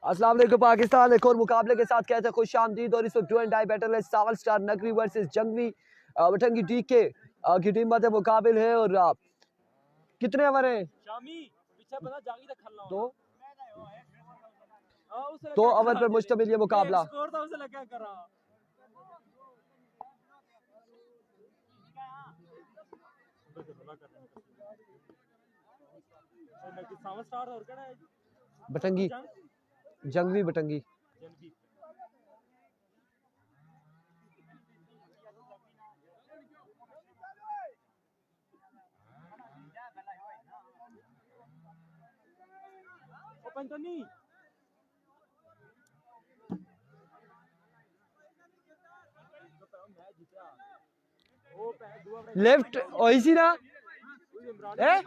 अस्सलाम वालेकुम पाकिस्तान, एक और मुकाबले के साथ कहते हैं खुश आमदीद। और इस वक्त डू एंड डाई बैटल है सावल स्टार नगरी वर्सेस जंगवी वटंगी डीके की टीम मध्य मुकाबिल है। और कितने ओवर हैं? दो ओवर पर मुश्तमिल ये मुकाबला। बटंगी जंगवी बटंगी। लेफ्ट वही सी ना ए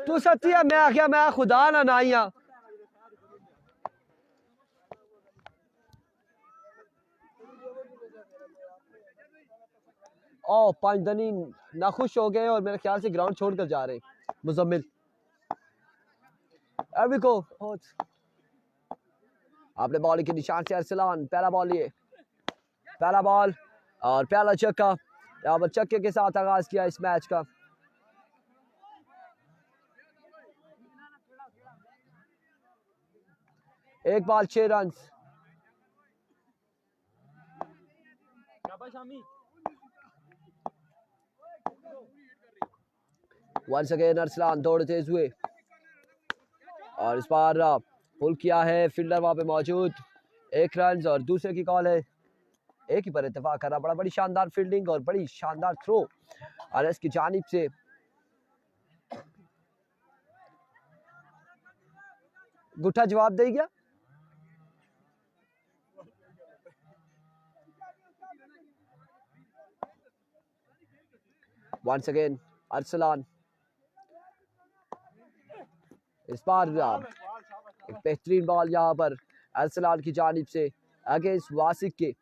तू सच्ची है। मैं आख्या मैं खुदा ना ना ही ओ पंजदनी नाखुश हो गए और मेरे ख्याल से ग्राउंड छोड़कर जा रहे मुजम्मिल। को आपने बॉलिंग के निशान से अरसलान पहला बॉल लिए, पहला बॉल और पहला छक्का। यहाँ पर छक्के के साथ आगाज किया इस मैच का। एक ball 6 run. Once again Arsalan दौड़ तेज हुए और इस बार पुल किया है फील्डर वहां पे मौजूद। 1 रन और दूसरे की कॉल है, एक ही पर इत्तेफाक कर रहा। बड़ी शानदार फील्डिंग और बड़ी शानदार थ्रो अनस की जानिब से। गुट्ठा जवाब दे गया। वंस अगेन अरसलान, इस बार एक बेहतरीन बॉल यहाँ पर अरसलान की जानिब से अगेंस्ट वासिक के।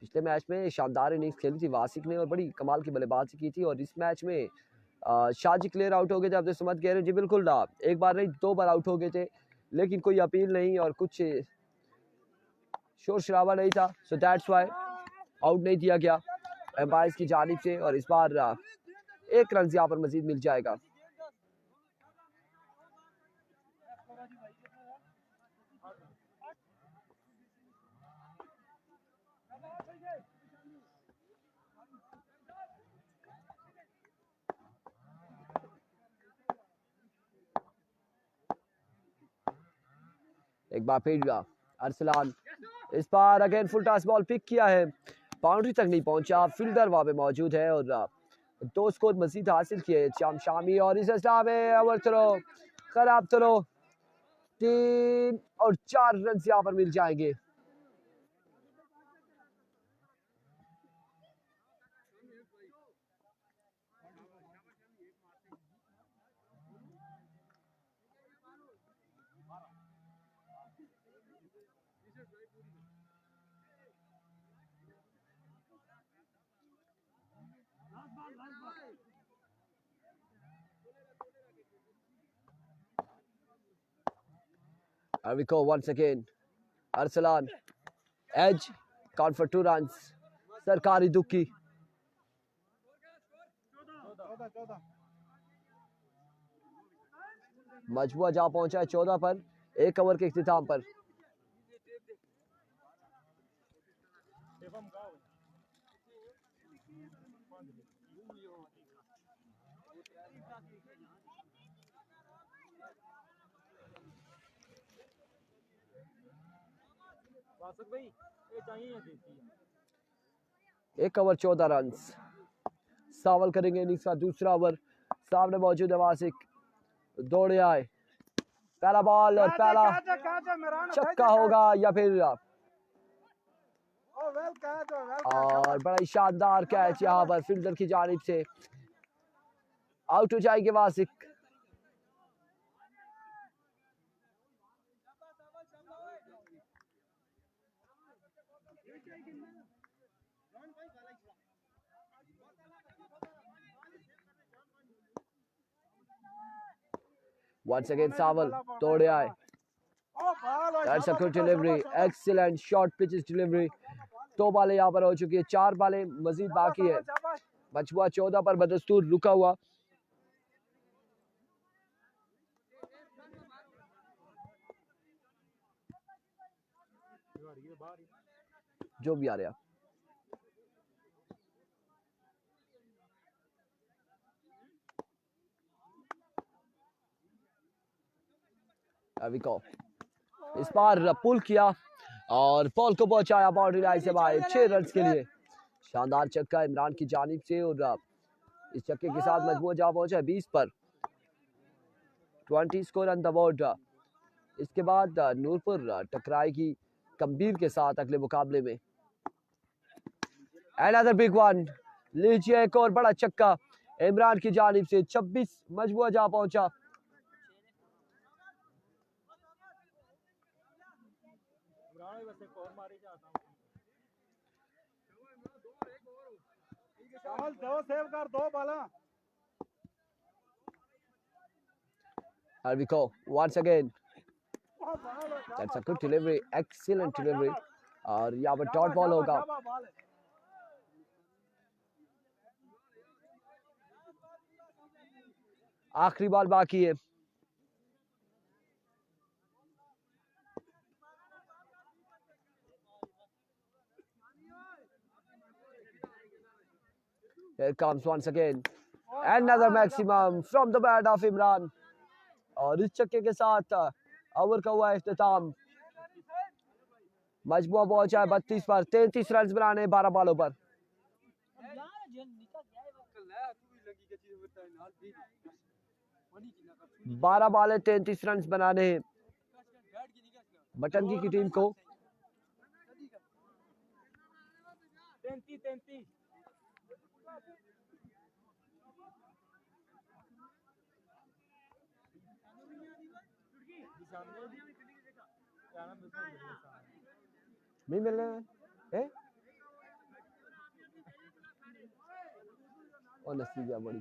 पिछले मैच में शानदार इनिंग्स खेली थी वासिक ने और बड़ी कमाल की बल्लेबाजी की थी। और इस मैच में शाजी क्लियर आउट हो गए थे। आपने सुमत कह रहे जी बिल्कुल ना, एक बार नहीं 2 बार आउट हो गए थे, लेकिन कोई अपील नहीं और कुछ शोर शराबा नहीं था। सो दैट्स व्हाई आउट नहीं दिया गया एम्पायर्स की जानिब से। और इस बार 1 रन यहाँ पर मजीद मिल जाएगा। एक बार फिर अरसलान, इस बार again full toss ball pick किया है, बाउंड्री तक नहीं पहुंचा। फील्डर वहां पे मौजूद है और 2 स्कोर मजीद हासिल किए शामी। और इस अवस्था में ओवर थ्रो खराब थ्रो, 3 और 4 रन यहाँ पर मिल जाएंगे। Here we go once again. Arsalan, edge, count for 2 runs. सरकारी दुक्की। मजबूआ जा पहुंचा है 14 पर 1 ओवर के इख्तिताम पर। एक ओवर 14 रन। सावल करेंगे इनिंग्स का दूसरा ओवर। सामने मौजूद है वासिक, दौड़े आए, पहला बॉल और पहला छक्का होगा या फिर और बड़ा ही शानदार कैच यहाँ पर फील्डर की जानिब से। आउट हो जाएंगे वासिक। Once again Saval तोड़े आए. That's a good delivery. Excellent short pitches delivery. 2 बालें यहाँ पर हो चुकी है. 4 बालें मजीद बाकी है. मजबूआ 14 पर बदस्तूर रुका हुआ. जो भी आ रहा. इस बार पुल किया और बॉल को पहुंचाया बाउंड्री लाइन से बाहर. 6 रन के लिए शानदार छक्का इमरान की जानिब से और इस छक्के के साथ मजमूआ जा पहुंचा है 20 पर. 20 स्कोर ऑन द बोर्ड. इसके बाद नूरपुर टकराएगी गंभीर के साथ अगले मुकाबले में. Another big one. लीजिए एक और बड़ा छक्का इमरान की जानिब से. 26 मजमूआ जा पहुंचा. Here we go once again. That's a good delivery, excellent delivery. और यहाँ पर डॉट बॉल होगा. आखिरी बॉल बाकी है. Here comes once again another maximum from the bat of Imran. और इस छक्के के साथ ओवर का हुआ इख्तिताम. मजमूआ पहुंचा है 32 पर. 33 रन बनाने 12 बॉलों पर. 12 बॉल 33 रन बनाने हैं बटन की टीम को. 33 नहीं मिल रहे हैं. और नसीब बड़ी.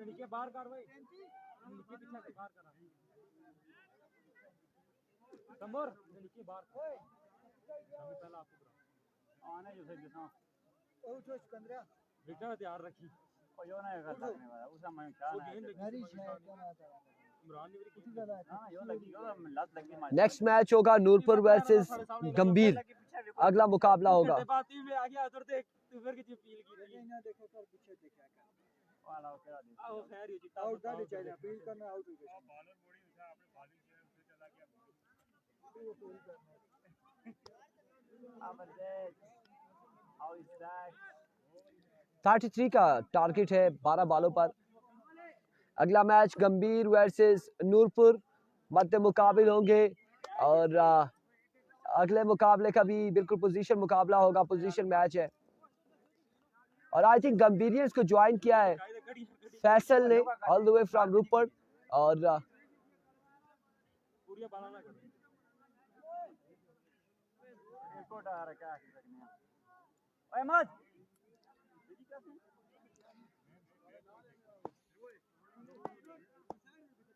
नीचे बाहर कर भाई. नीचे पीछे से बाहर करा. तंबोर नीचे बाहर. अभी पहला आपको आना जो से जैसा ओ जो सिकंदरा बेटा तैयार रखी. ओ यो ना कर सकने वाला उसा मैं क्या ना मेरी है क्या ना था. इमरान ने कुछ ज्यादा हां यो लगी यो लत लगी मार. नेक्स्ट मैच होगा नूरपुर वर्सेस गंभीर. अगला मुकाबला होगा. बाती में आ गया उधर देख तू फिर की अपील की रही ना. देखो कर पीछे देखा वाला क्या दे. आओ खैर ये जीता आउट गाड़ी चाहिए. अपील करना आउट हो गया. बालर बॉडी उठा आपने बालिंग से चला गया. वो पूरी करना अब देख हाउ इज दैट. 33 का टारगेट है 12 बॉलों पर. अगला मैच गंभीर वर्सेस नूरपुर मध्य मुकाबले होंगे और अगले मुकाबले का भी बिल्कुल पोजीशन मुकाबला होगा. पोजीशन मैच है और आई थिंक गंभीरियंस को ज्वाइन किया है फैसल ने ऑल द वे फ्रॉम रूपर. और पूरी बाला ना कर इसको डर है क्या करनी. ओए मत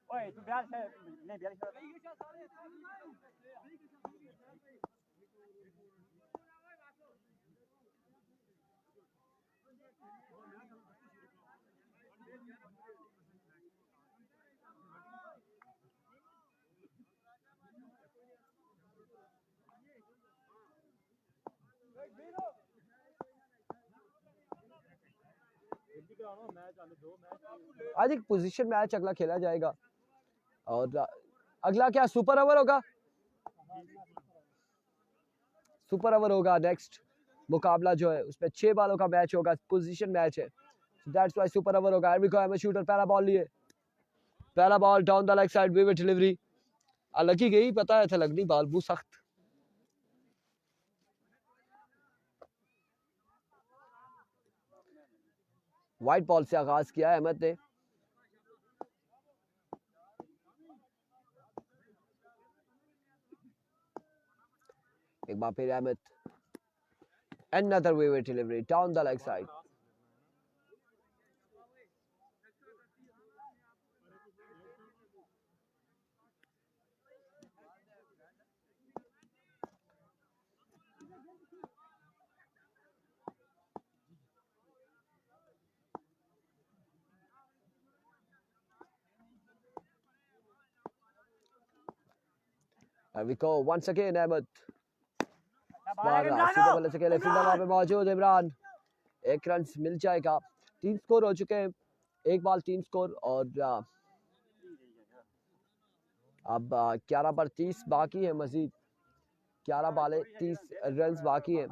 ओए तू ब्याल से नहीं ब्याल से आई थिंक पोजीशन मैच अगला खेला जाएगा. और अगला क्या सुपर ओवर होगा. सुपर ओवर होगा. नेक्स्ट मुकाबला जो है उसमें 6 बॉलों का मैच होगा. पोजीशन मैच है. दैट्स व्हाई सुपर ओवर होगा. एवरी को शूटर पहला बॉल लिए. पहला ball down the leg side vivid delivery. लगी गई पता है था लगनी बॉल बहुत सख्त. वाइट बॉल से आगाज किया है अहमद ने. एक बार फिर Ahmad, another wavy delivery down the leg side. There we go once again Ahmed. सीधे बल्ले से खेले, फील्डर वहां पे मौजूद, इमरान, एक रन मिल जाएगा। 3 स्कोर हो चुके हैं, एक बॉल 3 स्कोर, और अब 11 पर 30 बाकी है, मजीद 11 बालें 30 रन बाकी हैं।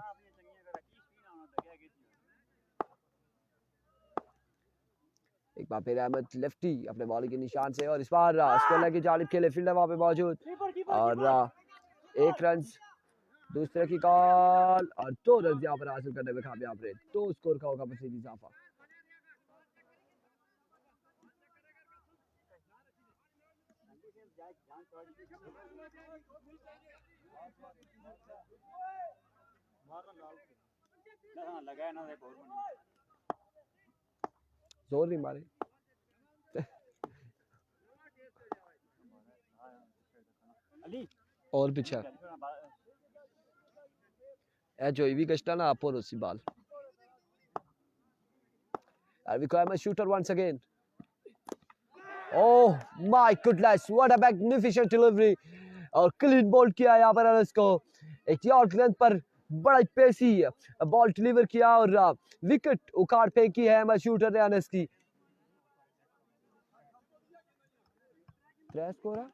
एक बार फिर अहमद लेफ्टी अपने बॉलिंग के निशान से, और इस बार स्पिनर की जानिब खेले, फील्डर वहां पे मौजूद, और 1 रन दूसरे की कॉल, और 2 रन यहाँ पर हासिल करने में कामयाब रहे। 2 स्कोर का होगा मजीद इजाफा। जोर नहीं मारे। और पीछे जो भी गश्ता ना आप और उसी बाल। And we call him a shooter once again. Oh my goodness, what a magnificent delivery! और क्लीन बोल्ड किया यहाँ पर अनस को, एक यॉर्क लेंथ पर बड़ा पेसी बॉल डिलीवर किया, और विकेट उखाड़ फेंकी है अहमद शूटर ने अनस की। 3 स्कोर है,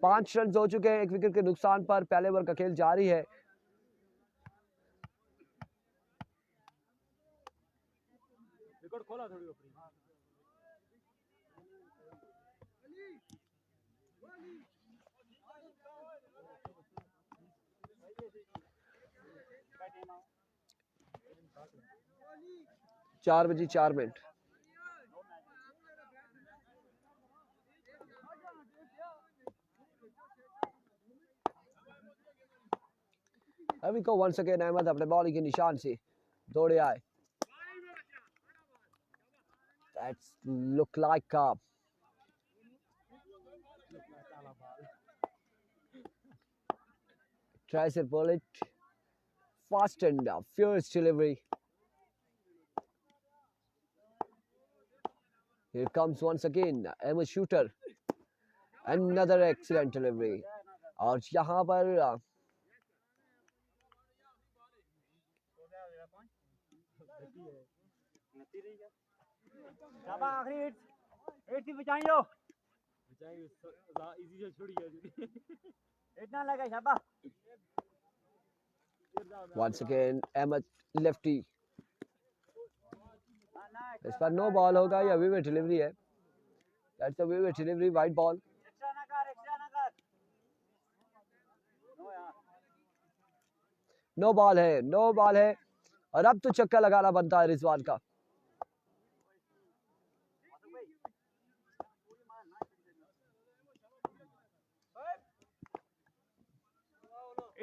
5 रन हो चुके हैं, 1 विकेट के नुकसान पर। पहले ओवर का खेल जारी है। विकेट खोला थोड़ी अपनी। 4 बजे 4 मिनट। अभी को once again अहमद अपने बॉलिंग के निशान से दौड़े आए। That's look like tries to pull it fast and fierce delivery. Here comes once again Ahmed shooter, another excellent delivery, और यहाँ पर शाबाश, आखिरी हिट थी, बचाई लो, बचाई इजी से छोड़ी है। इतना लगा, शाबाश। once again Ahmed lefty, इस पर नो बॉल होगा या विवे डिलीवरी है। That's a विवे delivery, wide ball. Extra ना कर, एक्स्ट्रा ना कर। नो यार, नो बॉल है, नो बॉल है, और अब तो चक्का लगाना बनता है रिजवान का।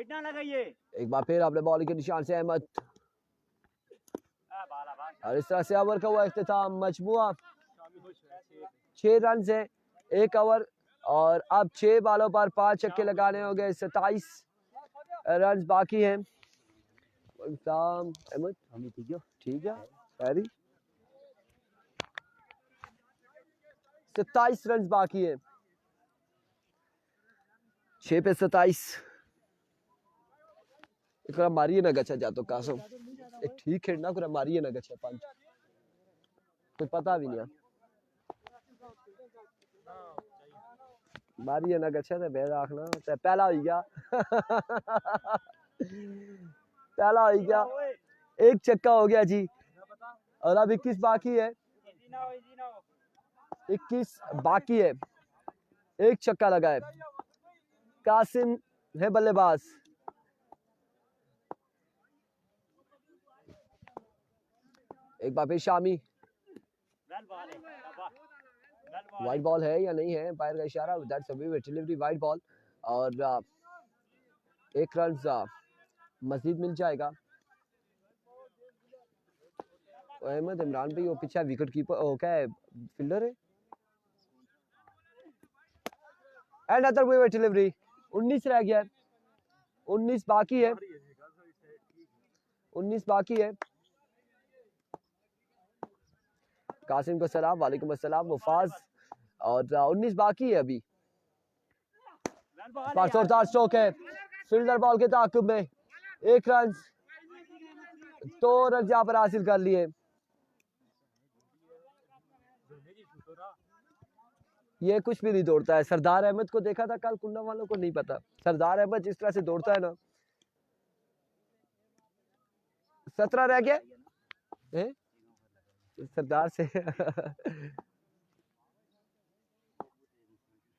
इतना लगाइए। एक बार फिर आपने बॉलिंग के निशान से अहमद, और इस तरह से ओवर का हुआ इख्तिताम। मजमुआ 6 रन है 1 ओवर, और अब 6 बालों पर 5 छक्के लगाने होंगे। 27 रन बाकी हैं। अहमद ठीक है, 27 रन बाकी है, 6 पे 27। एक मारिए ना गच्छा जातो कासम, एक ठीक है ना, मारिए ना गच्छा पंच, कुछ पता भी नहीं, मारिए ना गच्छा तो बेद आखना तो पहला हो गया। पहला हो गया, 1 चक्का हो गया जी, और अब 21 बाकी है, 21 बाकी है, 1 चक्का लगा है। कासिम है बल्लेबाज, एक बार फिर शामी, वाइड बॉल है या नहीं है, एम्पायर का इशारा, that's a wicket delivery, wide ball. और 1 रन मजीद मिल जाएगा। अहमद इमरान भाई वो पीछे विकेट कीपर ओ क्या है फील्डर है। एंड अदर वे डिलीवरी 19 रह गया है, 19 बाकी है, 19 बाकी है। कासिम को सलाम, वालेकुम अस्सलाम मुफाज। और 19 बाकी है अभी। जोरदार स्ट्रोक है, फील्डर बॉल के ताक़ुब में 1 रन, 2 रन यहाँ पर हासिल कर लिए। ये कुछ भी नहीं दौड़ता है। सरदार अहमद को देखा था कल, कुन्ना वालों को नहीं पता। सरदार अहमद जिस तरह से दौड़ता है ना। 17 रह गया सरदार से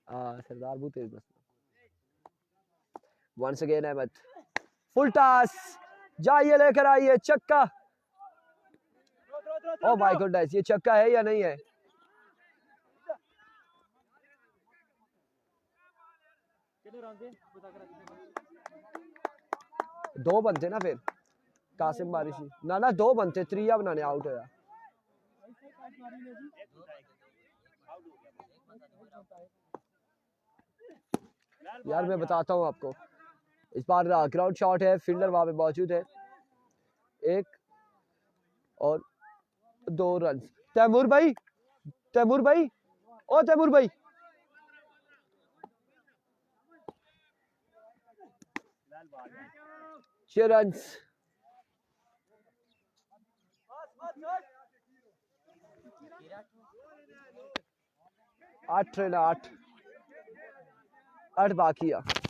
सरदार बहुत तेज बस। Once again Ahmed, full toss, जाइए लेकर आइए छक्का। ओ माय गॉडनेस, ये छक्का है या नहीं है? दो बनते ना फिर कासिम बारिशी ना 2 बनते, त्रिया बनाने आउट होया। यार मैं बताता हूँ आपको, इस बार ग्राउंड शॉट है, फील्डर वहां पे मौजूद है। 1 और 2 रन। तैमूर भाई, तैमूर भाई, ओ तैमूर भाई, छह रन। 8 रन, 8 बाकी है।